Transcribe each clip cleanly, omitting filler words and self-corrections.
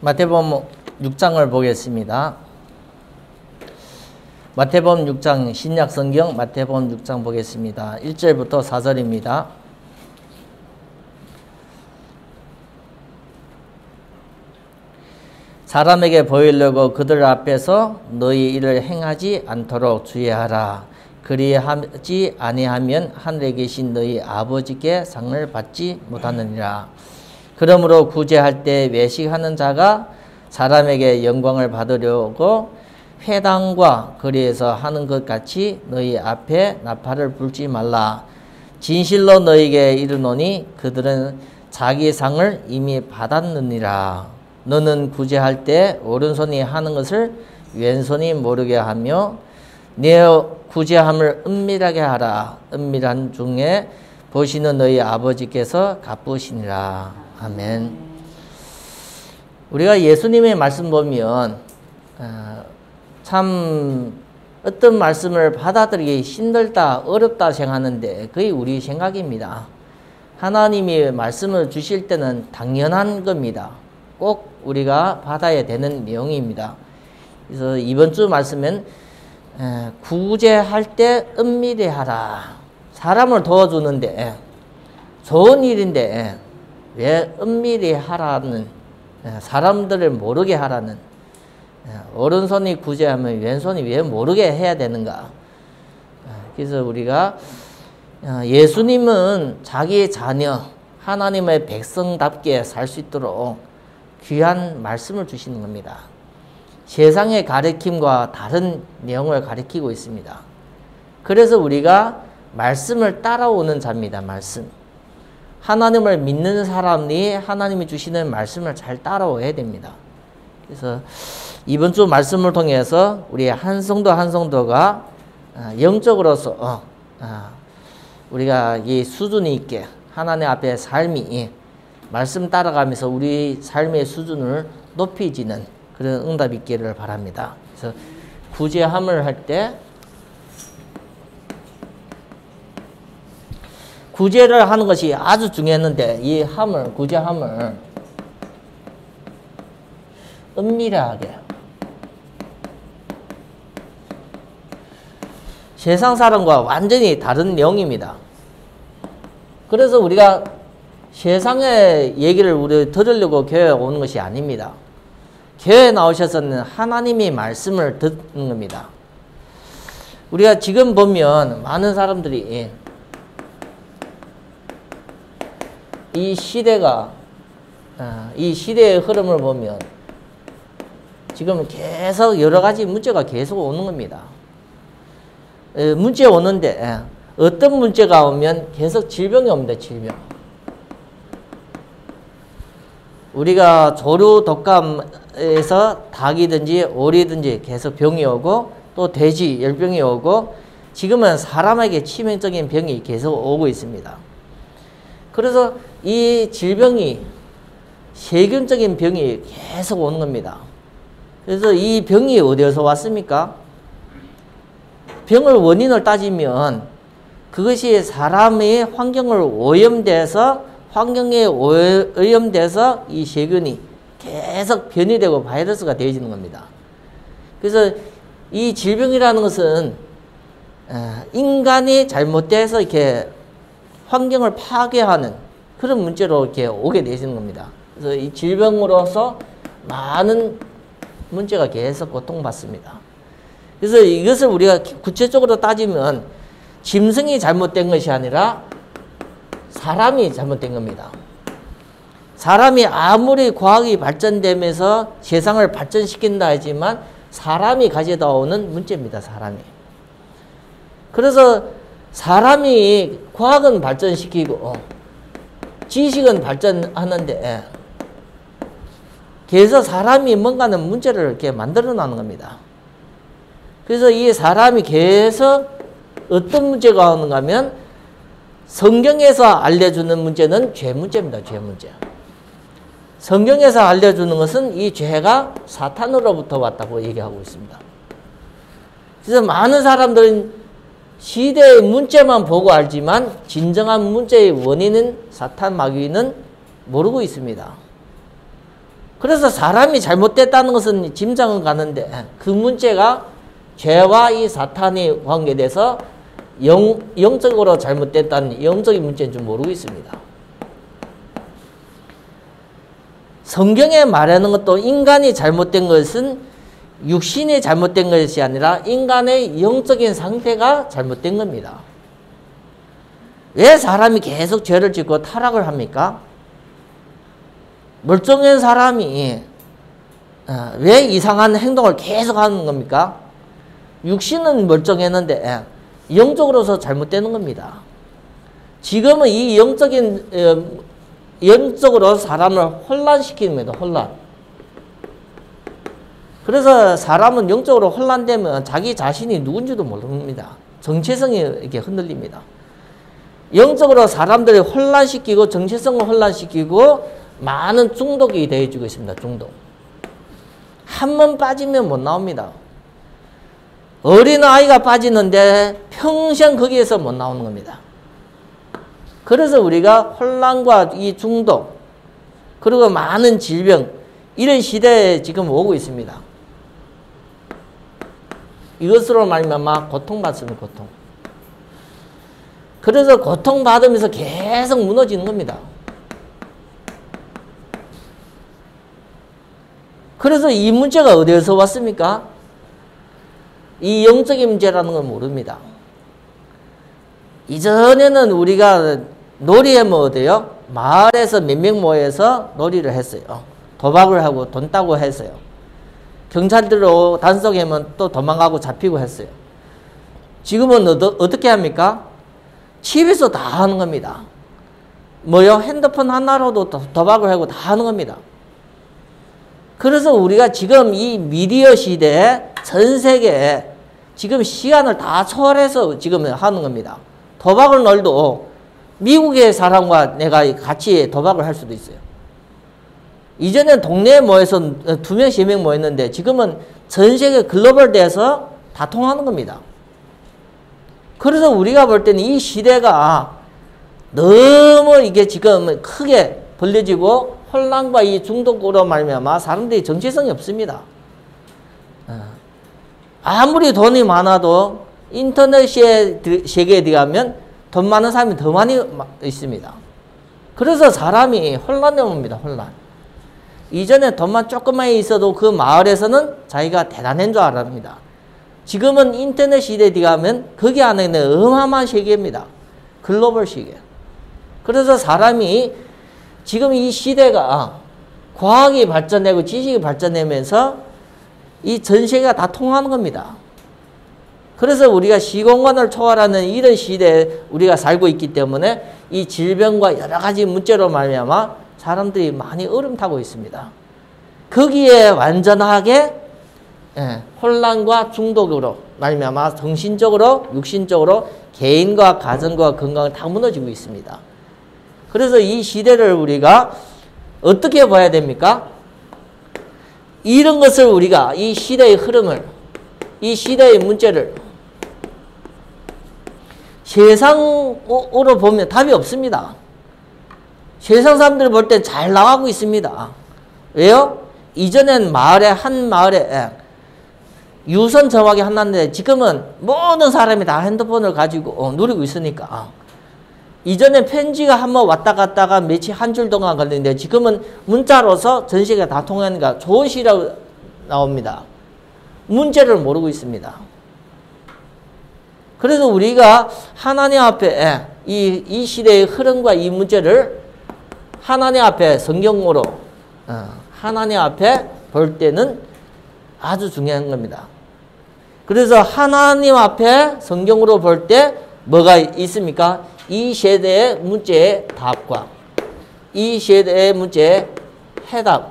마태복음 6장을 보겠습니다. 마태복음 6장 신약성경 마태복음 6장 보겠습니다. 1절부터 4절입니다. 사람에게 보이려고 그들 앞에서 너희 일을 행하지 않도록 주의하라. 그리하지 아니하면 하늘에 계신 너희 아버지께 상을 받지 못하느니라. 그러므로 구제할 때 외식하는 자가 사람에게 영광을 받으려고 회당과 거리에서 하는 것 같이 너희 앞에 나팔을 불지 말라. 진실로 너희에게 이르노니 그들은 자기 상을 이미 받았느니라. 너는 구제할 때 오른손이 하는 것을 왼손이 모르게 하며 네 구제함을 은밀하게 하라. 은밀한 중에 보시는 너희 아버지께서 갚으시니라. 아멘. 우리가 예수님의 말씀 보면 참 어떤 말씀을 받아들이기 힘들다, 어렵다 생각하는데 거의 우리 생각입니다. 하나님이 말씀을 주실 때는 당연한 겁니다. 꼭 우리가 받아야 되는 내용입니다. 그래서 이번 주 말씀은 구제할 때 은밀히 하라. 사람을 도와주는데 좋은 일인데 왜 은밀히 하라는, 사람들을 모르게 하라는, 오른손이 구제하면 왼손이 왜 모르게 해야 되는가. 그래서 우리가 예수님은 자기의 자녀 하나님의 백성답게 살 수 있도록 귀한 말씀을 주시는 겁니다. 세상의 가르침과 다른 내용을 가르치고 있습니다. 그래서 우리가 말씀을 따라오는 자입니다. 말씀. 하나님을 믿는 사람이 하나님이 주시는 말씀을 잘 따라와야 됩니다. 그래서 이번 주 말씀을 통해서 우리 한 성도 한 성도가 영적으로서 우리가 이 수준이 있게 하나님 앞에 삶이 말씀 따라가면서 우리 삶의 수준을 높이지는 그런 응답이 있기를 바랍니다. 그래서 구제함을 할 때 구제를 하는 것이 아주 중요했는데 이 함을, 구제함을 은밀하게, 세상 사람과 완전히 다른 내용입니다. 그래서 우리가 세상의 얘기를 우리 들으려고 교회에 오는 것이 아닙니다. 교회에 나오셔서는 하나님의 말씀을 듣는 겁니다. 우리가 지금 보면 많은 사람들이 이 시대가, 이 시대의 흐름을 보면 지금 계속 여러 가지 문제가 계속 오는 겁니다. 문제 오는데 어떤 문제가 오면 계속 질병이 옵니다. 질병. 우리가 조류 독감에서 닭이든지 오리든지 계속 병이 오고 또 돼지 열병이 오고 지금은 사람에게 치명적인 병이 계속 오고 있습니다. 그래서 이 질병이 세균적인 병이 계속 오는 겁니다. 그래서 이 병이 어디에서 왔습니까? 병을 원인을 따지면 그것이 사람의 환경을 오염돼서 환경에 오염돼서 이 세균이 계속 변이되고 바이러스가 되어지는 겁니다. 그래서 이 질병이라는 것은 인간이 잘못돼서 이렇게 환경을 파괴하는 그런 문제로 이렇게 오게 되시는 겁니다. 그래서 이 질병으로서 많은 문제가 계속 고통받습니다. 그래서 이것을 우리가 구체적으로 따지면 짐승이 잘못된 것이 아니라 사람이 잘못된 겁니다. 사람이 아무리 과학이 발전되면서 세상을 발전시킨다 하지만 사람이 가져다 오는 문제입니다. 사람이. 그래서 사람이 과학은 발전시키고 지식은 발전하는데 그래서 사람이 뭔가는 문제를 이렇게 만들어 놔는 겁니다. 그래서 이 사람이 계속 어떤 문제가 오는가 하면 성경에서 알려주는 문제는 죄 문제입니다. 죄 문제. 성경에서 알려주는 것은 이 죄가 사탄으로부터 왔다고 얘기하고 있습니다. 그래서 많은 사람들은 시대의 문제만 보고 알지만 진정한 문제의 원인은 사탄 마귀는 모르고 있습니다. 그래서 사람이 잘못됐다는 것은 짐작은 가는데 그 문제가 죄와 이 사탄이 관계돼서 영적으로 잘못됐다는 영적인 문제인 줄 모르고 있습니다. 성경에 말하는 것도 인간이 잘못된 것은 육신이 잘못된 것이 아니라 인간의 영적인 상태가 잘못된 겁니다. 왜 사람이 계속 죄를 짓고 타락을 합니까? 멀쩡한 사람이 왜 이상한 행동을 계속 하는 겁니까? 육신은 멀쩡했는데 영적으로서 잘못되는 겁니다. 지금은 이 영적으로 사람을 혼란시키는 겁니다. 혼란. 그래서 사람은 영적으로 혼란되면 자기 자신이 누군지도 모릅니다. 정체성이 이렇게 흔들립니다. 영적으로 사람들을 혼란시키고 정체성을 혼란시키고 많은 중독이 되어지고 있습니다. 중독. 한 번 빠지면 못 나옵니다. 어린아이가 빠지는데 평생 거기에서 못 나오는 겁니다. 그래서 우리가 혼란과 이 중독 그리고 많은 질병 이런 시대에 지금 오고 있습니다. 이것으로 말미암아 고통받습니다. 고통. 그래서 고통받으면서 계속 무너지는 겁니다. 그래서 이 문제가 어디에서 왔습니까? 이 영적인 문제라는 건 모릅니다. 이전에는 우리가 놀이하면 어때요? 마을에서 몇 명 모여서 놀이를 했어요. 도박을 하고 돈 따고 했어요. 경찰들로 단속하면 또 도망가고 잡히고 했어요. 지금은 어떻게 합니까? 집에서 다 하는 겁니다. 뭐요? 핸드폰 하나로도 도박을 하고 다 하는 겁니다. 그래서 우리가 지금 이 미디어 시대에 전 세계에 지금 시간을 다 초월해서 지금 하는 겁니다. 도박을 놀도 미국의 사람과 내가 같이 도박을 할 수도 있어요. 이전엔 동네에 모여서 2명, 3명 모였는데 지금은 전 세계 글로벌 돼서 다 통하는 겁니다. 그래서 우리가 볼 때는 이 시대가 너무 이게 지금 크게 벌려지고 혼란과 이 중독으로 말미암아 사람들이 정체성이 없습니다. 아무리 돈이 많아도 인터넷 세계에 들어가면 돈 많은 사람이 더 많이 있습니다. 그래서 사람이 혼란에 옵니다. 혼란. 이전에 돈만 조금만 있어도 그 마을에서는 자기가 대단한 줄 알았습니다. 지금은 인터넷 시대에 들어가면 거기 안에 있는 어마어마한 세계입니다. 글로벌 세계. 그래서 사람이 지금 이 시대가 과학이 발전되고 지식이 발전되면서 이 전 세계가 다 통하는 겁니다. 그래서 우리가 시공간을 초월하는 이런 시대에 우리가 살고 있기 때문에 이 질병과 여러 가지 문제로 말미암아 사람들이 많이 어려움타고 있습니다. 거기에 완전하게 혼란과 중독으로 말미암아 정신적으로 육신적으로 개인과 가정과 건강을 다 무너지고 있습니다. 그래서 이 시대를 우리가 어떻게 봐야 됩니까? 이런 것을 우리가 이 시대의 흐름을 이 시대의 문제를 세상으로 보면 답이 없습니다. 세상 사람들 볼 때 잘 나가고 있습니다. 왜요? 이전엔 한 마을에 유선 전화기 하나인데 지금은 모든 사람이 다 핸드폰을 가지고 누리고 있으니까 이전에 편지가 한번 왔다 갔다가 며칠 한 줄 동안 걸리는데 지금은 문자로서 전 세계가 다 통하니까 좋은 시라고 나옵니다. 문제를 모르고 있습니다. 그래서 우리가 하나님 앞에 이 시대의 흐름과 이 문제를 하나님 앞에 성경으로 하나님 앞에 볼 때는 아주 중요한 겁니다. 그래서 하나님 앞에 성경으로 볼 때 뭐가 있습니까? 이 세대의 문제의 답과 이 세대의 문제의 해답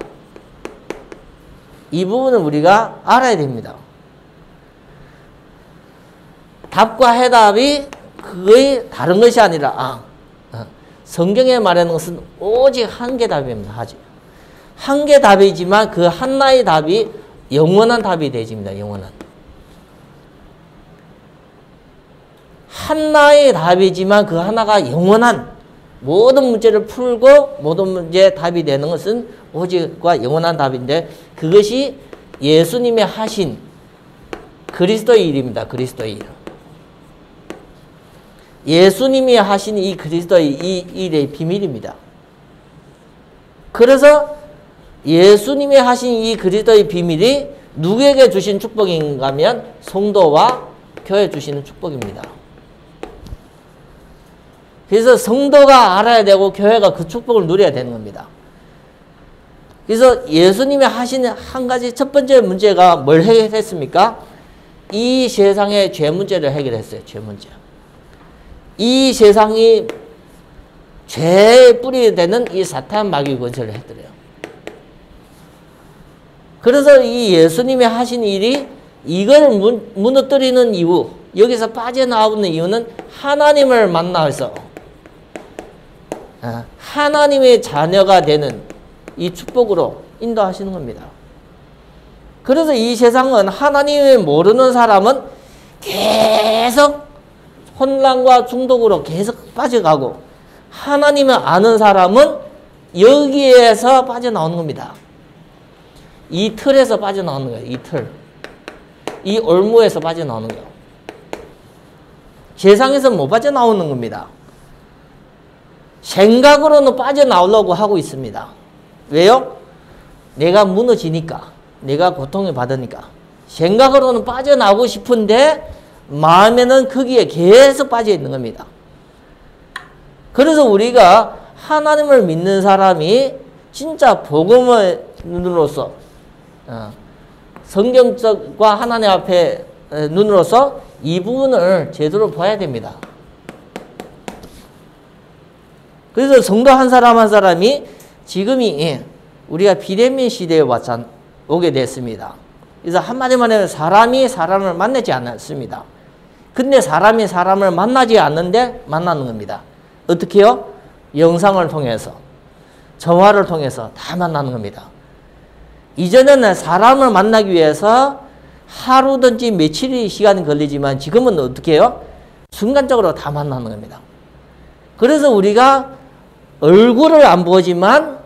이 부분을 우리가 알아야 됩니다. 답과 해답이 거의 다른 것이 아니라 성경에 말하는 것은 오직 한 개 답입니다. 한 개 답이지만 그 하나의 답이 영원한 답이 되집니다. 영원한. 하나의 답이지만 그 하나가 영원한 모든 문제를 풀고 모든 문제에 답이 되는 것은 오직과 영원한 답인데 그것이 예수님이 하신 그리스도의 일입니다. 그리스도의 일. 예수님이 하신 이 그리스도의 이 일의 비밀입니다. 그래서 예수님이 하신 이 그리스도의 비밀이 누구에게 주신 축복인가 하면 성도와 교회 주시는 축복입니다. 그래서 성도가 알아야 되고 교회가 그 축복을 누려야 되는 겁니다. 그래서 예수님이 하신 한 가지 첫 번째 문제가 뭘 해결했습니까? 이 세상의 죄 문제를 해결했어요. 죄 문제. 이 세상이 죄의 뿌리 되는 이 사탄 마귀 권세를 해드려요. 그래서 이 예수님이 하신 일이 이걸 무너뜨리는 이유, 여기서 빠져나오는 이유는 하나님을 만나서 하나님의 자녀가 되는 이 축복으로 인도하시는 겁니다. 그래서 이 세상은 하나님을 모르는 사람은 계속 혼란과 중독으로 계속 빠져가고 하나님을 아는 사람은 여기에서 빠져나오는 겁니다. 이 틀에서 빠져나오는 거예요. 이 틀. 이 올무에서 빠져나오는 거예요. 세상에서 못 빠져나오는 겁니다. 생각으로는 빠져나오려고 하고 있습니다. 왜요? 내가 무너지니까. 내가 고통을 받으니까. 생각으로는 빠져나오고 싶은데 마음에는 거기에 계속 빠져 있는 겁니다. 그래서 우리가 하나님을 믿는 사람이 진짜 복음의 눈으로서 성경적과 하나님 앞에 눈으로서 이 부분을 제대로 봐야 됩니다. 그래서 성도 한 사람 한 사람이 지금이 우리가 비대면 시대에 오게 됐습니다. 그래서 한마디만 해서 사람이 사람을 만나지 않았습니다. 근데 사람이 사람을 만나지 않는데 만나는 겁니다. 어떻게 해요? 영상을 통해서, 전화를 통해서 다 만나는 겁니다. 이전에는 사람을 만나기 위해서 하루든지 며칠의 시간이 걸리지만 지금은 어떻게 해요? 순간적으로 다 만나는 겁니다. 그래서 우리가 얼굴을 안 보지만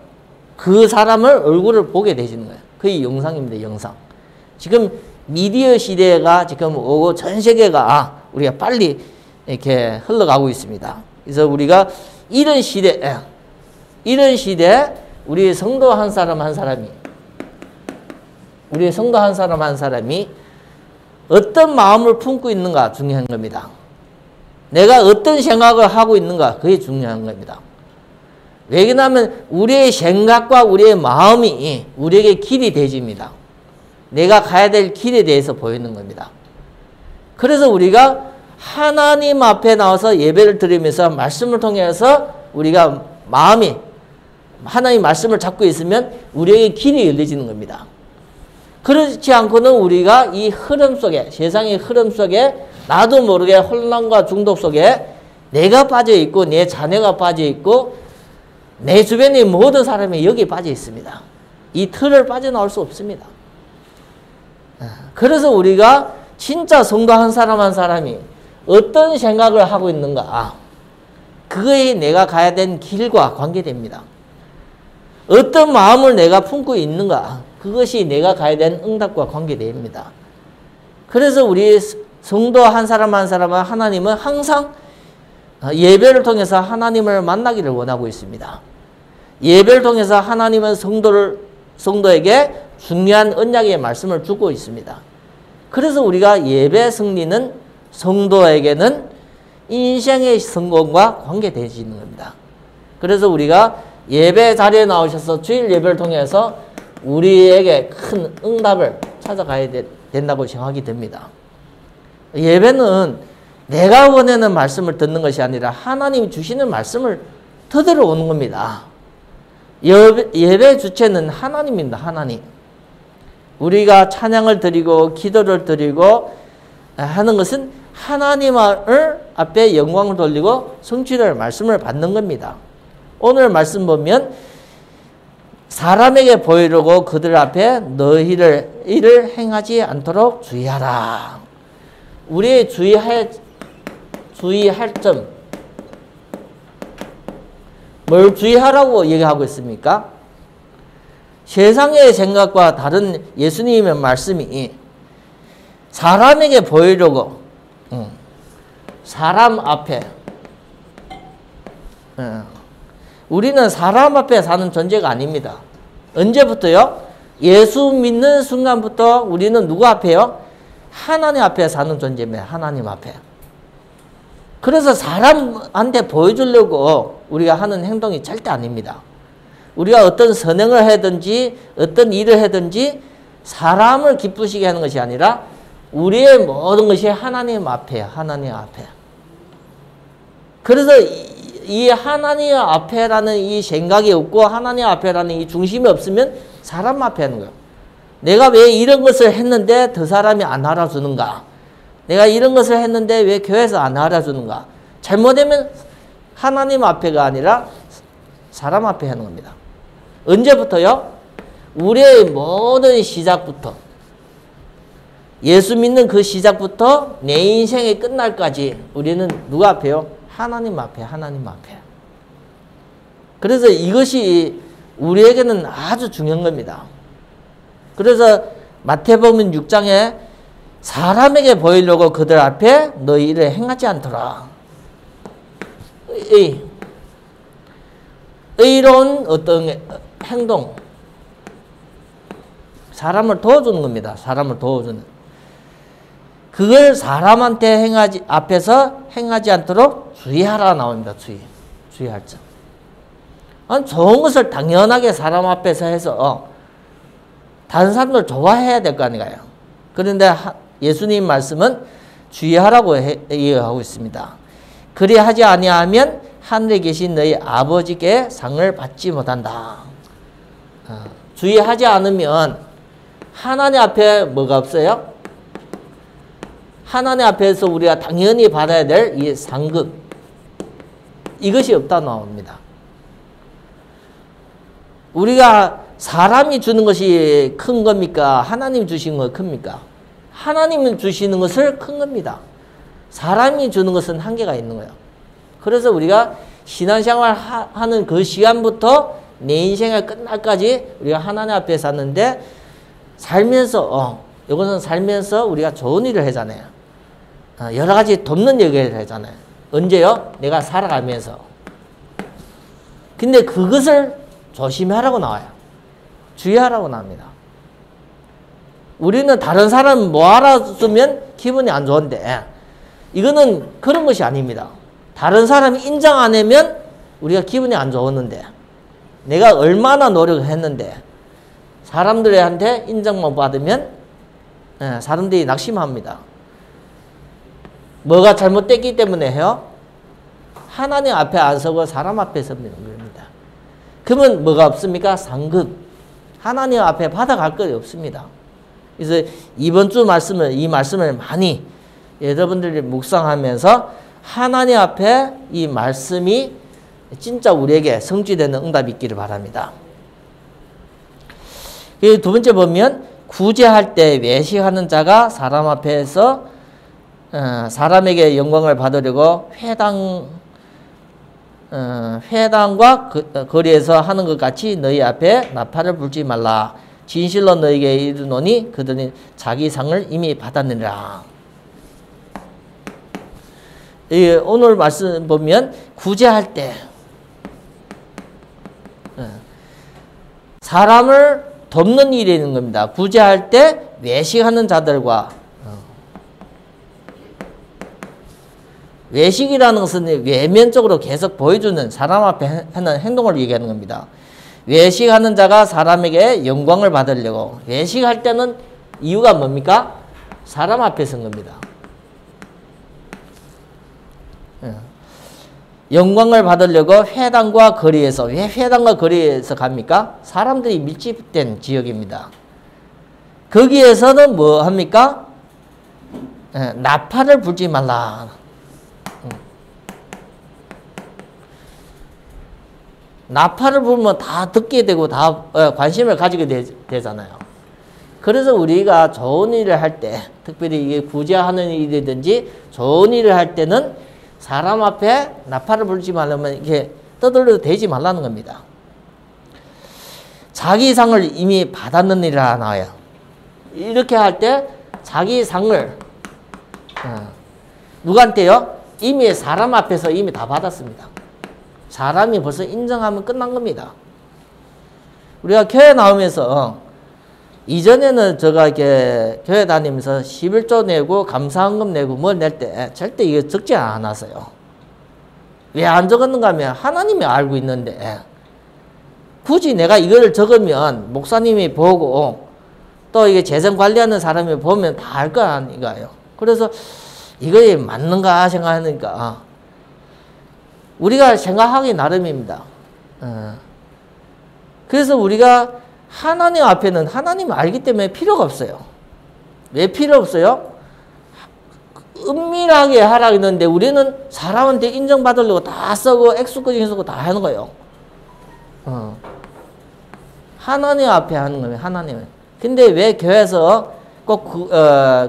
그 사람을 얼굴을 보게 되시는 거예요. 그게 영상입니다. 영상. 지금 미디어 시대가 지금 오고 전 세계가 우리가 빨리 이렇게 흘러가고 있습니다. 그래서 우리가 이런 시대 우리 성도 한 사람 한 사람이 어떤 마음을 품고 있는가 중요한 겁니다. 내가 어떤 생각을 하고 있는가 그게 중요한 겁니다. 왜냐하면 우리의 생각과 우리의 마음이 우리에게 길이 되집니다. 내가 가야 될 길에 대해서 보이는 겁니다. 그래서 우리가 하나님 앞에 나와서 예배를 드리면서 말씀을 통해서 우리가 마음이 하나님 말씀을 잡고 있으면 우리에게 길이 열려지는 겁니다. 그렇지 않고는 우리가 이 흐름 속에, 세상의 흐름 속에 나도 모르게 혼란과 중독 속에 내가 빠져 있고 내 자녀가 빠져 있고 내 주변의 모든 사람이 여기에 빠져 있습니다. 이 틀을 빠져나올 수 없습니다. 그래서 우리가 진짜 성도 한 사람 한 사람이 어떤 생각을 하고 있는가 그거에 내가 가야 되는 길과 관계됩니다. 어떤 마음을 내가 품고 있는가 그것이 내가 가야 되는 응답과 관계됩니다. 그래서 우리 성도 한 사람 한 사람은 하나님은 항상 예배를 통해서 하나님을 만나기를 원하고 있습니다. 예배를 통해서 하나님은 성도에게 중요한 언약의 말씀을 주고 있습니다. 그래서 우리가 예배 승리는 성도에게는 인생의 성공과 관계되어지는 겁니다. 그래서 우리가 예배 자리에 나오셔서 주일 예배를 통해서 우리에게 큰 응답을 찾아가야 된다고 생각이 듭니다. 예배는 내가 원하는 말씀을 듣는 것이 아니라 하나님이 주시는 말씀을 들으러 오는 겁니다. 예배 주체는 하나님입니다. 하나님. 우리가 찬양을 드리고 기도를 드리고 하는 것은 하나님을 앞에 영광을 돌리고 성취될 말씀을 받는 겁니다. 오늘 말씀 보면 사람에게 보이려고 그들 앞에 너희를 이를 행하지 않도록 주의하라. 우리의 주의할 점 뭘 주의하라고 얘기하고 있습니까? 세상의 생각과 다른 예수님의 말씀이 사람에게 보이려고 사람 앞에 우리는 사람 앞에 사는 존재가 아닙니다. 언제부터요? 예수 믿는 순간부터 우리는 누구 앞에요? 하나님 앞에 사는 존재입니다. 하나님 앞에. 그래서 사람한테 보여주려고 우리가 하는 행동이 절대 아닙니다. 우리가 어떤 선행을 하든지 어떤 일을 하든지 사람을 기쁘시게 하는 것이 아니라 우리의 모든 것이 하나님 앞에요. 하나님 앞에. 그래서 이 하나님 앞에라는 이 생각이 없고 하나님 앞에라는 이 중심이 없으면 사람 앞에 하는 거예요. 내가 왜 이런 것을 했는데 더 사람이 안 알아주는가? 내가 이런 것을 했는데 왜 교회에서 안 알아주는가? 잘못되면 하나님 앞에가 아니라 사람 앞에 하는 겁니다. 언제부터요? 우리의 모든 시작부터 예수 믿는 그 시작부터 내 인생의 끝날까지 우리는 누구 앞에요? 하나님 앞에, 하나님 앞에. 그래서 이것이 우리에게는 아주 중요한 겁니다. 그래서 마태복음 6장에 사람에게 보이려고 그들 앞에 너희 일을 행하지 않더라. 의로운 어떤 행동, 사람을 도와주는 겁니다. 사람을 도와주는. 그걸 사람한테 앞에서 행하지 않도록 주의하라 나옵니다. 주의할 점. 좋은 것을 당연하게 사람 앞에서 해서 다른 사람들 좋아해야 될 거 아닌가요? 그런데 예수님 말씀은 주의하라고 얘기하고 있습니다. 그리하지 아니하면 하늘에 계신 너희 아버지께 상을 받지 못한다. 주의하지 않으면 하나님 앞에 뭐가 없어요? 하나님 앞에서 우리가 당연히 받아야 될 이 상급, 이것이 없다 나옵니다. 우리가 사람이 주는 것이 큰 겁니까? 하나님 주신 거 큽니까? 하나님이 주시는 것을 큰 겁니다. 사람이 주는 것은 한계가 있는 거예요. 그래서 우리가 신앙생활 하는 그 시간부터 내 인생의 끝날까지 우리가 하나님 앞에 샀는데 살면서 이것은 살면서 우리가 좋은 일을 하잖아요. 여러 가지 돕는 얘기를 하잖아요. 언제요? 내가 살아가면서. 근데 그것을 조심하라고 나와요. 주의하라고 나옵니다. 우리는 다른 사람 뭐 알아주면 기분이 안 좋은데 이거는 그런 것이 아닙니다. 다른 사람이 인정 안 하면 우리가 기분이 안 좋았는데 내가 얼마나 노력을 했는데 사람들한테 인정만 받으면 사람들이 낙심합니다. 뭐가 잘못됐기 때문에 해요? 하나님 앞에 안 서고 사람 앞에 서는 겁니다. 그러면 뭐가 없습니까? 상급. 하나님 앞에 받아갈 것이 없습니다. 그래서 이번 주 이 말씀을 많이 여러분들이 묵상하면서 하나님 앞에 이 말씀이 진짜 우리에게 성취되는 응답이 있기를 바랍니다. 두 번째 보면 구제할 때 외식하는 자가 사람 앞에서 사람에게 영광을 받으려고 회당과 거리에서 하는 것 같이 너희 앞에 나팔을 불지 말라. 진실로 너희에게 이르노니 그들은 자기 상을 이미 받았느니라. 오늘 말씀 보면 구제할 때 사람을 돕는 일이 있는 겁니다. 구제할 때 외식하는 자들과 외식이라는 것은 외면적으로 계속 보여주는 사람 앞에 하는 행동을 얘기하는 겁니다. 외식하는 자가 사람에게 영광을 받으려고. 외식할 때는 이유가 뭡니까? 사람 앞에 선 겁니다. 영광을 받으려고 회당과 거리에서. 왜 회당과 거리에서 갑니까? 사람들이 밀집된 지역입니다. 거기에서는 뭐 합니까? 나팔을 불지 말라. 나팔을 불면 다 듣게 되고 다 관심을 가지게 되잖아요. 그래서 우리가 좋은 일을 할 때, 특별히 이게 구제하는 일이든지 좋은 일을 할 때는 사람 앞에 나팔을 불지 말라면 이렇게 떠들려도 되지 말라는 겁니다. 자기 상을 이미 받았느니라 나와요. 이렇게 할 때 자기 상을 누구한테요? 이미 사람 앞에서 이미 다 받았습니다. 사람이 벌써 인정하면 끝난 겁니다. 우리가 교회 나오면서 이전에는 제가 이렇게 교회 다니면서 11조 내고 감사헌금 내고 뭘 낼 때 절대 이거 적지 않았어요. 왜 안 적었는가 하면 하나님이 알고 있는데 굳이 내가 이거를 적으면 목사님이 보고 또 이게 재정 관리하는 사람이 보면 다 알 거 아닌가요. 그래서 이거에 맞는가 생각하니까 우리가 생각하기 나름입니다. 그래서 우리가 하나님 앞에는 하나님이 알기 때문에 필요가 없어요. 왜 필요 없어요? 은밀하게 하라 했는데 우리는 사람한테 인정받으려고 다 쓰고 액수꺼지 쓰고 다 하는 거예요. 하나님 앞에 하는 거예요. 하나님은. 근데 왜 교회에서 꼭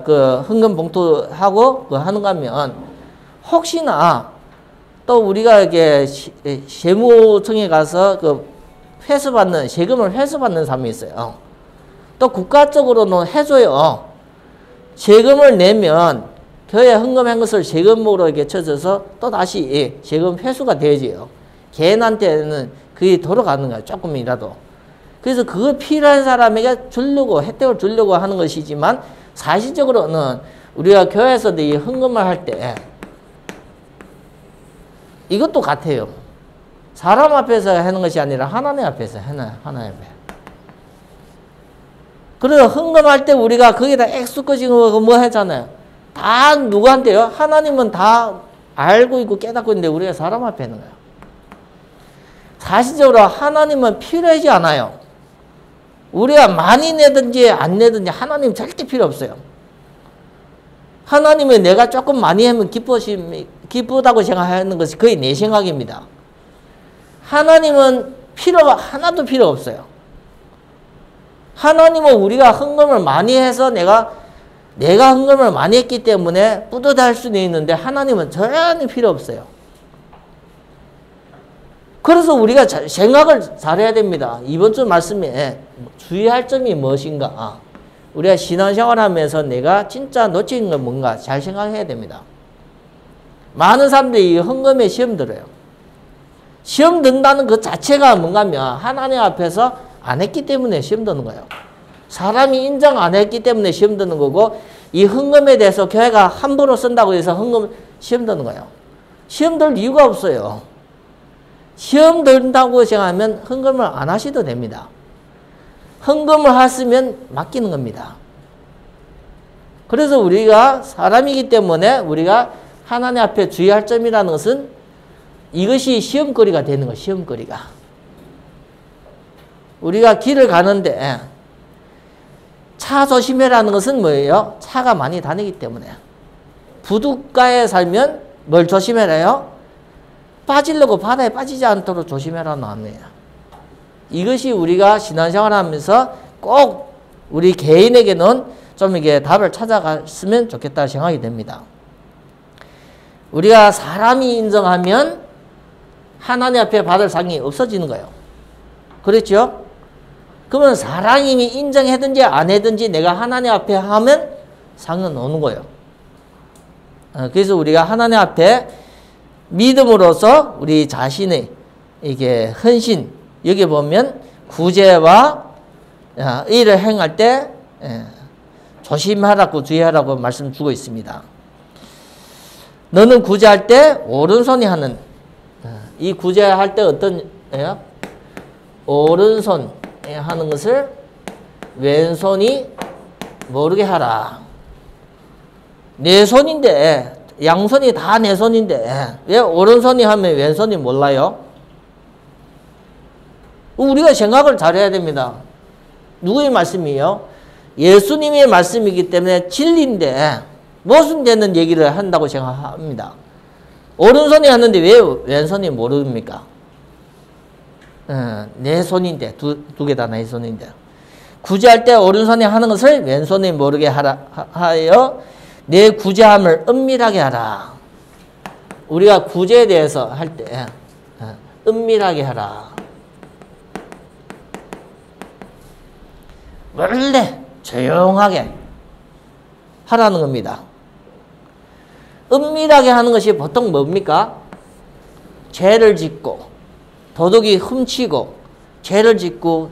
그 헌금 봉투하고 하는가 하면 혹시나 또 우리가 이게 세무청에 가서 그 회수받는 세금을 회수받는 사람이 있어요. 또 국가적으로는 해줘요. 세금을 내면 교회 헌금한 것을 세금으로 이렇게 쳐져서 또 다시 세금 회수가 되지요. 개인한테는 그게 돌아가는 거예요. 조금이라도. 그래서 그거 필요한 사람에게 주려고 혜택을 주려고 하는 것이지만 사실적으로는 우리가 교회에서도 이 헌금을 할 때 이것도 같아요. 사람 앞에서 하는 것이 아니라 하나님 앞에서 하나님 앞에. 그래서 헌금할 때 우리가 거기다 액수 꺼지고 뭐 하잖아요. 다 누구한테요? 하나님은 다 알고 있고 깨닫고 있는데 우리가 사람 앞에 하는 거예요. 사실적으로 하나님은 필요하지 않아요. 우리가 많이 내든지 안 내든지 하나님 절대 필요 없어요. 하나님은 내가 조금 많이 하면 기쁘다고 생각하는 것이 거의 내 생각입니다. 하나님은 필요가 하나도 필요 없어요. 하나님은 우리가 헌금을 많이 해서 내가 헌금을 많이 했기 때문에 뿌듯할 수는 있는데 하나님은 전혀 필요 없어요. 그래서 우리가 생각을 잘해야 됩니다. 이번 주 말씀에 주의할 점이 무엇인가? 우리가 신앙생활 하면서 내가 진짜 놓치는 건 뭔가 잘 생각해야 됩니다. 많은 사람들이 이 헌금에 시험 들어요. 시험 든다는 그 자체가 뭔가 하면 하나님 앞에서 안 했기 때문에 시험 드는 거예요. 사람이 인정 안 했기 때문에 시험 드는 거고 이 헌금에 대해서 교회가 함부로 쓴다고 해서 헌금 시험 드는 거예요. 시험 들 이유가 없어요. 시험 든다고 생각하면 헌금을 안 하셔도 됩니다. 헌금을 하시면 맡기는 겁니다. 그래서 우리가 사람이기 때문에 우리가 하나님 앞에 주의할 점이라는 것은 이것이 시험거리가 되는 거예요. 시험거리가. 우리가 길을 가는데 차 조심해라는 것은 뭐예요? 차가 많이 다니기 때문에. 부둣가에 살면 뭘 조심해라요? 빠지려고 바다에 빠지지 않도록 조심해라는 말이에요. 이것이 우리가 신앙생활 하면서 꼭 우리 개인에게는 좀 이게 답을 찾아갔으면 좋겠다 생각이 됩니다. 우리가 사람이 인정하면 하나님 앞에 받을 상이 없어지는 거예요. 그렇죠? 그러면 사람이 인정하든지 안 하든지 내가 하나님 앞에 하면 상은 오는 거예요. 그래서 우리가 하나님 앞에 믿음으로써 우리 자신의 이게 헌신, 여기 보면 구제와 의를 행할 때 조심하라고 주의하라고 말씀 주고 있습니다. 너는 구제할 때 오른손이 하는, 이 구제할 때 어떤 오른손 하는 것을 왼손이 모르게 하라. 내 손인데 양손이 다 내 손인데 왜 오른손이 하면 왼손이 몰라요? 우리가 생각을 잘해야 됩니다. 누구의 말씀이에요? 예수님의 말씀이기 때문에 진리인데 모순되는 얘기를 한다고 생각합니다. 오른손이 하는데 왜 왼손이 모릅니까? 내 손인데 두 개 다 내 손인데 구제할 때 오른손이 하는 것을 왼손이 모르게 하여 내 구제함을 은밀하게 하라. 우리가 구제에 대해서 할 때 은밀하게 하라. 원래 조용하게 하라는 겁니다. 은밀하게 하는 것이 보통 뭡니까? 죄를 짓고 도둑이 훔치고 죄를 짓고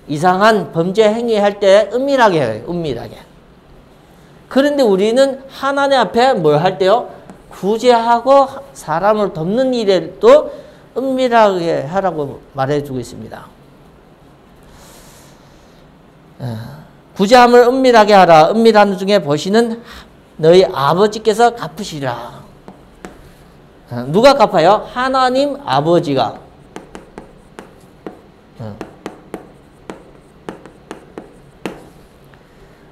이상한 범죄 행위할 때 은밀하게 해요. 은밀하게. 그런데 우리는 하나님 앞에 뭘 할 때요? 구제하고 사람을 돕는 일에도 은밀하게 하라고 말해주고 있습니다. 구제함을 은밀하게 하라. 은밀한 중에 보시는 너희 아버지께서 갚으시라. 누가 갚아요? 하나님 아버지가.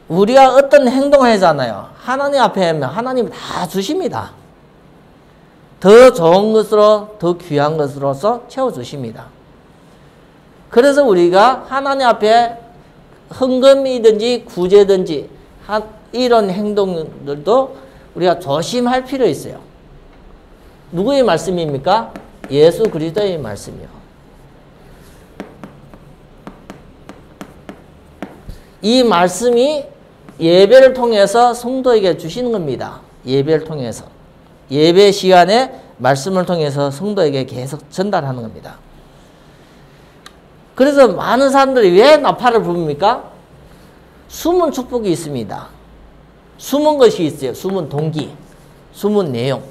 우리가 어떤 행동을 하잖아요. 하나님 앞에 하면 하나님 다 주십니다. 더 좋은 것으로, 더 귀한 것으로서 채워주십니다. 그래서 우리가 하나님 앞에 헌금이든지 구제든지 이런 행동들도 우리가 조심할 필요 있어요. 누구의 말씀입니까? 예수 그리스도의 말씀이요. 이 말씀이 예배를 통해서 성도에게 주시는 겁니다. 예배를 통해서. 예배 시간에 말씀을 통해서 성도에게 계속 전달하는 겁니다. 그래서 많은 사람들이 왜 나팔을 부릅니까? 숨은 축복이 있습니다. 숨은 것이 있어요. 숨은 동기, 숨은 내용.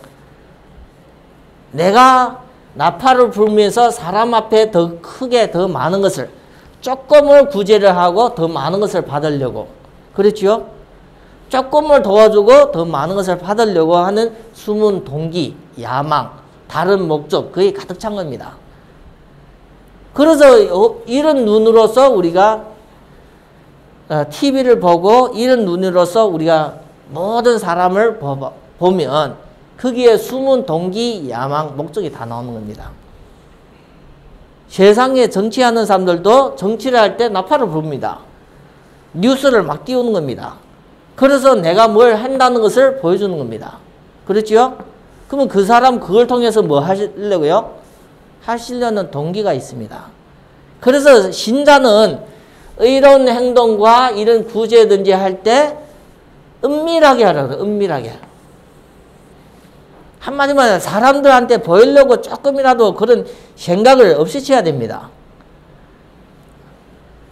내가 나팔을 불면서 사람 앞에 더 크게 더 많은 것을 조금을 구제를 하고 더 많은 것을 받으려고, 그렇죠? 조금을 도와주고 더 많은 것을 받으려고 하는 숨은 동기, 야망, 다른 목적, 그게 가득 찬 겁니다. 그래서 이런 눈으로서 우리가 TV를 보고 이런 눈으로서 우리가 모든 사람을 보면 거기에 숨은 동기, 야망, 목적이 다 나오는 겁니다. 세상에 정치하는 사람들도 정치를 할 때 나팔을 부릅니다. 뉴스를 막 띄우는 겁니다. 그래서 내가 뭘 한다는 것을 보여주는 겁니다. 그렇죠? 그러면 그 사람 그걸 통해서 뭐 하시려고요? 하시려는 동기가 있습니다. 그래서 신자는 이런 행동과 이런 구제든지 할 때 은밀하게 하라고, 은밀하게. 한마디만 사람들한테 보이려고 조금이라도 그런 생각을 없애셔야 됩니다.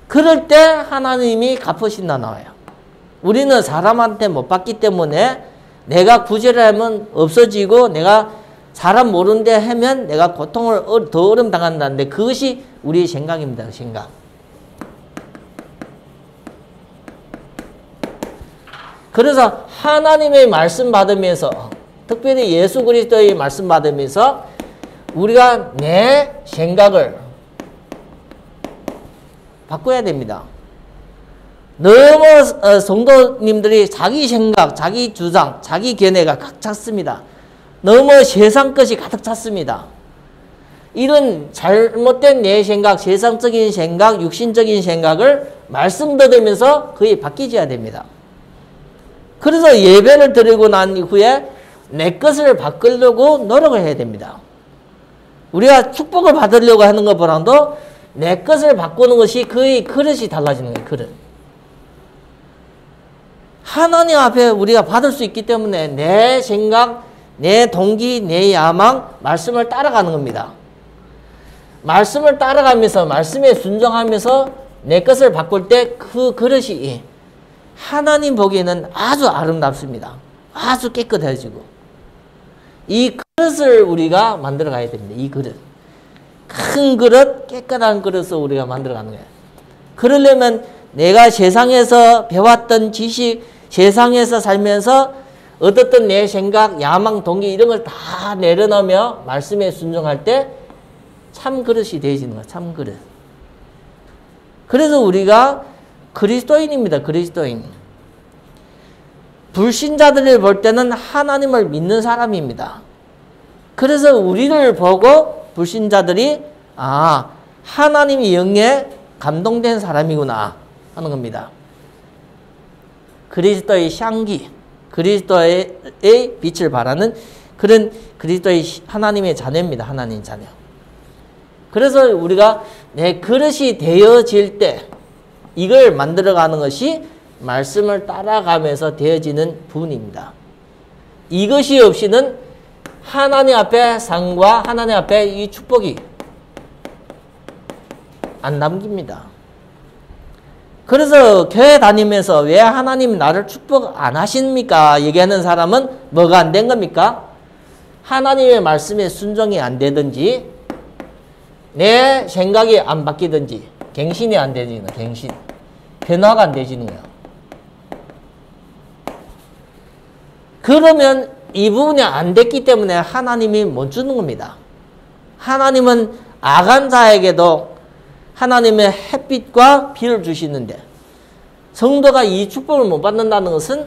그럴 때 하나님이 갚으신다 나와요. 우리는 사람한테 못 받기 때문에 내가 구제를 하면 없어지고 내가 사람 모르는데 하면 내가 고통을 더 어려움 당한다는데 그것이 우리의 생각입니다. 생각. 그래서 하나님의 말씀 받으면서 특별히 예수 그리스도의 말씀 받으면서 우리가 내 생각을 바꿔야 됩니다. 너무 성도님들이 자기 생각, 자기 주장, 자기 견해가 가득 찼습니다. 너무 세상 것이 가득 찼습니다. 이런 잘못된 내 생각, 세상적인 생각, 육신적인 생각을 말씀 들으면서 거의 바뀌어야 됩니다. 그래서 예배를 드리고 난 이후에 내 것을 바꾸려고 노력을 해야 됩니다. 우리가 축복을 받으려고 하는 것보다도 내 것을 바꾸는 것이 거의 그릇이 달라지는 거예요. 그릇. 하나님 앞에 우리가 받을 수 있기 때문에 내 생각, 내 동기, 내 야망, 말씀을 따라가는 겁니다. 말씀을 따라가면서 말씀에 순종하면서 내 것을 바꿀 때 그 그릇이 하나님 보기에는 아주 아름답습니다. 아주 깨끗해지고 이 그릇을 우리가 만들어 가야 됩니다. 이 그릇. 큰 그릇, 깨끗한 그릇을 우리가 만들어 가는 거예요. 그러려면 내가 세상에서 배웠던 지식, 세상에서 살면서 얻었던 내 생각, 야망, 동기 이런 걸 다 내려놓으며 말씀에 순종할 때 참 그릇이 되어지는 거예요. 참 그릇. 그래서 우리가 그리스도인입니다. 그리스도인. 불신자들을 볼 때는 하나님을 믿는 사람입니다. 그래서 우리를 보고 불신자들이 하나님이 영에 감동된 사람이구나 하는 겁니다. 그리스도의 향기, 그리스도의 빛을 발하는 그런 그리스도의 하나님의 자녀입니다. 하나님 자녀. 그래서 우리가 내 그릇이 되어질 때 이걸 만들어가는 것이 말씀을 따라가면서 되어지는 부분입니다. 이것이 없이는 하나님 앞에 상과 하나님 앞에 이 축복이 안 남깁니다. 그래서 교회 다니면서 왜 하나님 나를 축복 안 하십니까? 얘기하는 사람은 뭐가 안 된 겁니까? 하나님의 말씀에 순종이 안 되든지 내 생각이 안 바뀌든지 갱신이 안 되지는 갱신. 변화가 안 되지는 거예요. 그러면 이 부분이 안 됐기 때문에 하나님이 못 주는 겁니다. 하나님은 악한 자에게도 하나님의 햇빛과 비를 주시는데 성도가 이 축복을 못 받는다는 것은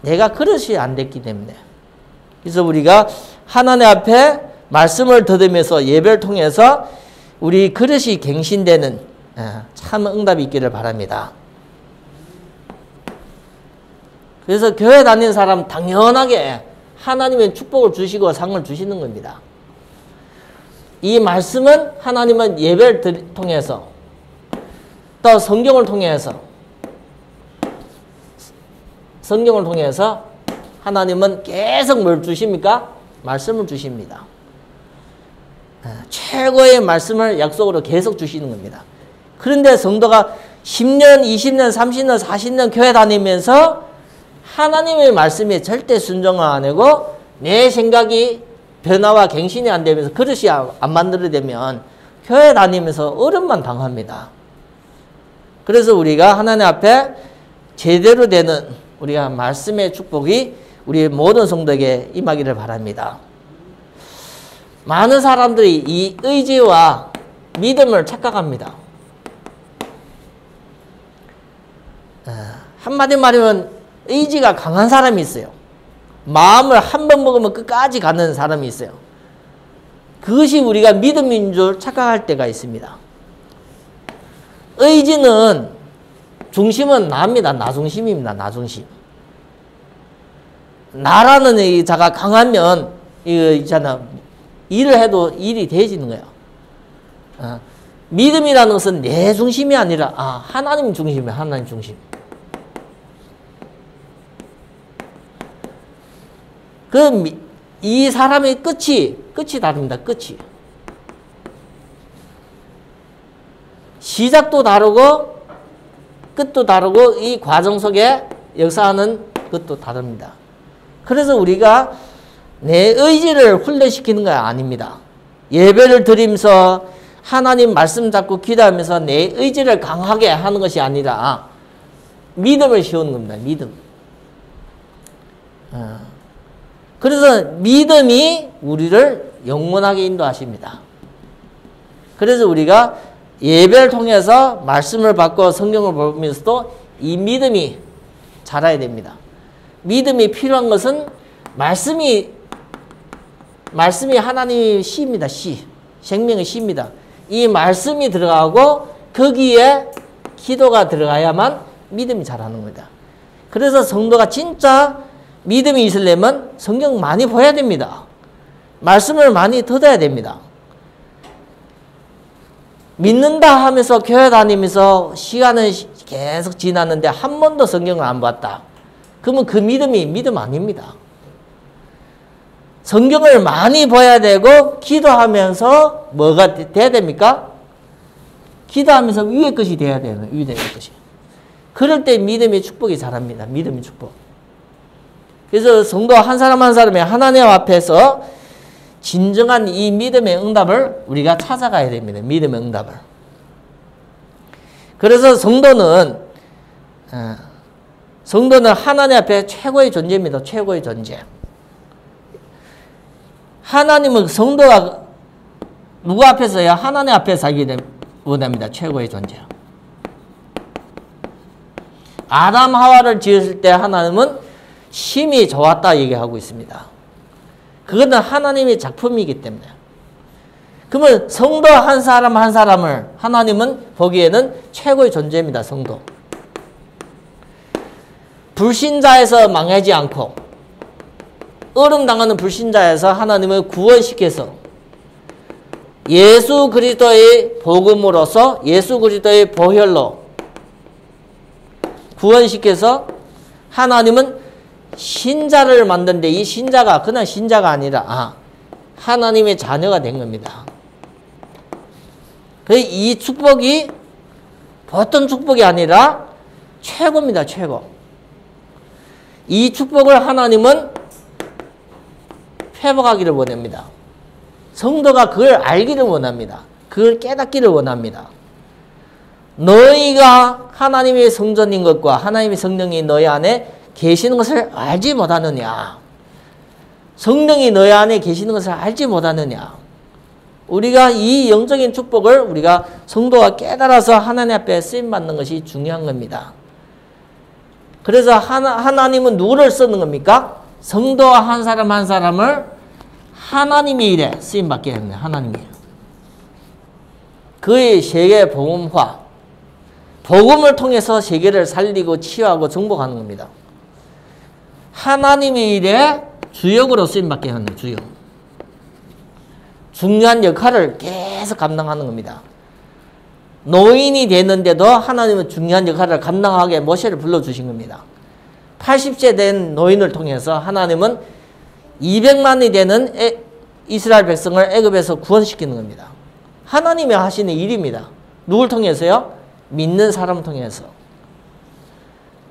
내가 그릇이 안 됐기 때문에. 그래서 우리가 하나님 앞에 말씀을 들으면서 예배를 통해서 우리 그릇이 갱신되는 참 응답이 있기를 바랍니다. 그래서 교회 다니는 사람 당연하게 하나님의 축복을 주시고 상을 주시는 겁니다. 이 말씀은 하나님은 예배를 통해서 또 성경을 통해서 하나님은 계속 뭘 주십니까? 말씀을 주십니다. 최고의 말씀을 약속으로 계속 주시는 겁니다. 그런데 성도가 10년, 20년, 30년, 40년 교회 다니면서 하나님의 말씀에 절대 순종을 안 하고 내 생각이 변화와 갱신이 안 되면서 그릇이 안 만들어지면 교회 다니면서 어려움만 당합니다. 그래서 우리가 하나님 앞에 제대로 되는 우리가 말씀의 축복이 우리 모든 성도에게 임하기를 바랍니다. 많은 사람들이 이 의지와 믿음을 착각합니다. 한마디 말하면 의지가 강한 사람이 있어요. 마음을 한 번 먹으면 끝까지 가는 사람이 있어요. 그것이 우리가 믿음인 줄 착각할 때가 있습니다. 의지는 중심은 나입니다. 나 중심입니다. 나 중심. 나라는 이 자가 강하면 이거 있잖아. 일을 해도 일이 되어지는 거예요. 믿음이라는 것은 내 중심이 아니라 하나님 중심이에요. 하나님 중심. 이 사람의 끝이 다릅니다. 끝이. 시작도 다르고 끝도 다르고 이 과정 속에 역사하는 것도 다릅니다. 그래서 우리가 내 의지를 훈련시키는 거 아닙니다. 예배를 드리면서 하나님 말씀 잡고 기도하면서 내 의지를 강하게 하는 것이 아니라 믿음을 씌우는 겁니다. 믿음. 그래서 믿음이 우리를 영원하게 인도하십니다. 그래서 우리가 예배를 통해서 말씀을 받고 성경을 보면서도 이 믿음이 자라야 됩니다. 믿음이 필요한 것은 말씀이 하나님의 씨입니다. 씨. 생명의 씨입니다. 이 말씀이 들어가고 거기에 기도가 들어가야만 믿음이 자라는 겁니다. 그래서 성도가 진짜 믿음이 있으려면 성경 많이 보아야 됩니다. 말씀을 많이 듣어야 됩니다. 믿는다 하면서 교회 다니면서 시간은 계속 지났는데 한 번도 성경을 안 봤다. 그러면 그 믿음이 믿음 아닙니다. 성경을 많이 봐야 되고 기도하면서 뭐가 돼야 됩니까? 기도하면서 위의 것이 돼야 돼요. 위의 것이. 그럴 때 믿음의 축복이 자랍니다. 믿음의 축복. 그래서 성도 한 사람 한 사람이 하나님 앞에서 진정한 이 믿음의 응답을 우리가 찾아가야 됩니다. 믿음의 응답을. 그래서 성도는 하나님 앞에 최고의 존재입니다. 최고의 존재. 하나님은 성도가 누구 앞에서야? 하나님 앞에서 살게 원합니다. 최고의 존재. 아담 하와를 지었을 때 하나님은 심히 좋았다 얘기하고 있습니다. 그거는 하나님의 작품이기 때문에. 그러면 성도 한 사람 한 사람을 하나님은 보기에는 최고의 존재입니다. 성도. 불신자에서 망하지 않고 얼음 당하는 불신자에서 하나님을 구원시켜서 예수 그리스도의 복음으로서 예수 그리스도의 보혈로 구원시켜서 하나님은 신자를 만드는데 이 신자가 그냥 신자가 아니라 하나님의 자녀가 된 겁니다. 이 축복이 보통 축복이 아니라 최고입니다. 최고. 이 축복을 하나님은 회복하기를 원합니다. 성도가 그걸 알기를 원합니다. 그걸 깨닫기를 원합니다. 너희가 하나님의 성전인 것과 하나님의 성령이 너희 안에 계시는 것을 알지 못하느냐. 성령이 너희 안에 계시는 것을 알지 못하느냐. 우리가 이 영적인 축복을 우리가 성도가 깨달아서 하나님 앞에 쓰임받는 것이 중요한 겁니다. 그래서 하나님은 누구를 쓰는 겁니까? 성도와 한 사람 한 사람을 하나님의 일에 쓰임받게 합니다. 하나님이. 그의 세계 복음화. 복음을 통해서 세계를 살리고 치유하고 정복하는 겁니다. 하나님의 일에 주역으로 쓰임받게 하는 주역. 중요한 역할을 계속 감당하는 겁니다. 노인이 됐는데도 하나님은 중요한 역할을 감당하게 모세를 불러주신 겁니다. 80세 된 노인을 통해서 하나님은 200만이 되는 이스라엘 백성을 애굽에서 구원시키는 겁니다. 하나님이 하시는 일입니다. 누굴 통해서요? 믿는 사람 통해서.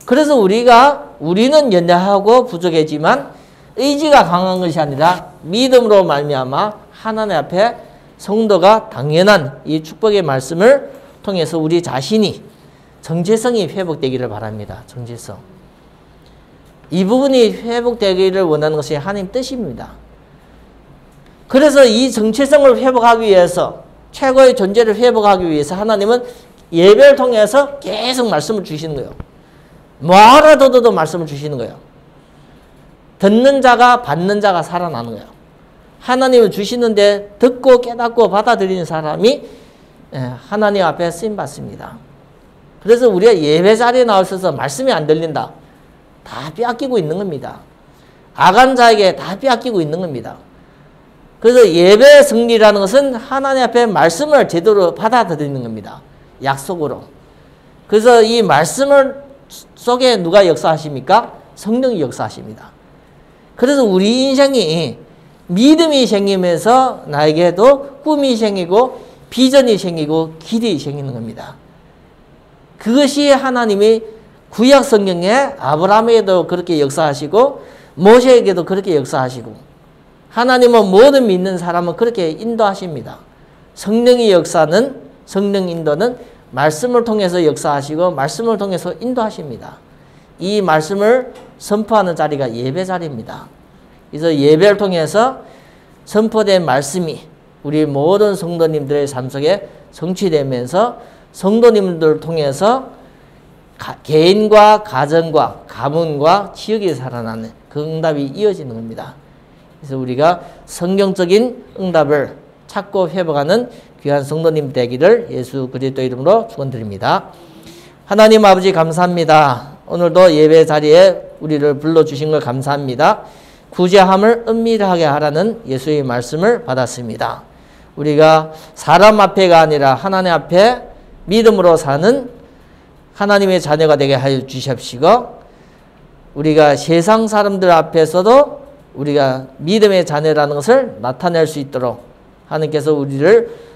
그래서 우리는 연약하고 부족하지만 의지가 강한 것이 아니라 믿음으로 말미암아 하나님 앞에 성도가 당연한 이 축복의 말씀을 통해서 우리 자신이 정체성이 회복되기를 바랍니다. 정체성. 이 부분이 회복되기를 원하는 것이 하나님 뜻입니다. 그래서 이 정체성을 회복하기 위해서 최고의 존재를 회복하기 위해서 하나님은 예배를 통해서 계속 말씀을 주시는 거예요. 뭐 알아둬도 말씀을 주시는 거예요. 듣는 자가 받는 자가 살아나는 거예요. 하나님을 주시는데 듣고 깨닫고 받아들이는 사람이 하나님 앞에 쓰임받습니다. 그래서 우리가 예배 자리에 나와서 말씀이 안 들린다. 다 빼앗기고 있는 겁니다. 악한 자에게 다 빼앗기고 있는 겁니다. 그래서 예배 승리라는 것은 하나님 앞에 말씀을 제대로 받아들이는 겁니다. 약속으로. 그래서 이 말씀을 속에 누가 역사하십니까? 성령이 역사하십니다. 그래서 우리 인생이 믿음이 생기면서 나에게도 꿈이 생기고 비전이 생기고 길이 생기는 겁니다. 그것이 하나님이 구약 성경에 아브라함에게도 그렇게 역사하시고 모세에게도 그렇게 역사하시고 하나님은 모든 믿는 사람은 그렇게 인도하십니다. 성령의 역사는 성령 인도는 말씀을 통해서 역사하시고 말씀을 통해서 인도하십니다. 이 말씀을 선포하는 자리가 예배 자리입니다. 그래서 예배를 통해서 선포된 말씀이 우리 모든 성도님들의 삶 속에 성취되면서 성도님들을 통해서 개인과 가정과 가문과 지역이 살아나는 그 응답이 이어지는 겁니다. 그래서 우리가 성경적인 응답을 찾고 회복하는 귀한 성도님 되기를 예수 그리스도 이름으로 축원드립니다. 하나님 아버지 감사합니다. 오늘도 예배 자리에 우리를 불러주신 걸 감사합니다. 구제함을 은밀하게 하라는 예수의 말씀을 받았습니다. 우리가 사람 앞에가 아니라 하나님 앞에 믿음으로 사는 하나님의 자녀가 되게 하여 주십시고 우리가 세상 사람들 앞에서도 우리가 믿음의 자녀라는 것을 나타낼 수 있도록 하나님께서 우리를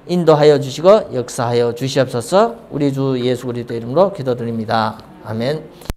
인도하여 주시고 역사하여 주시옵소서. 우리 주 예수 그리스도 이름으로 기도드립니다. 아멘.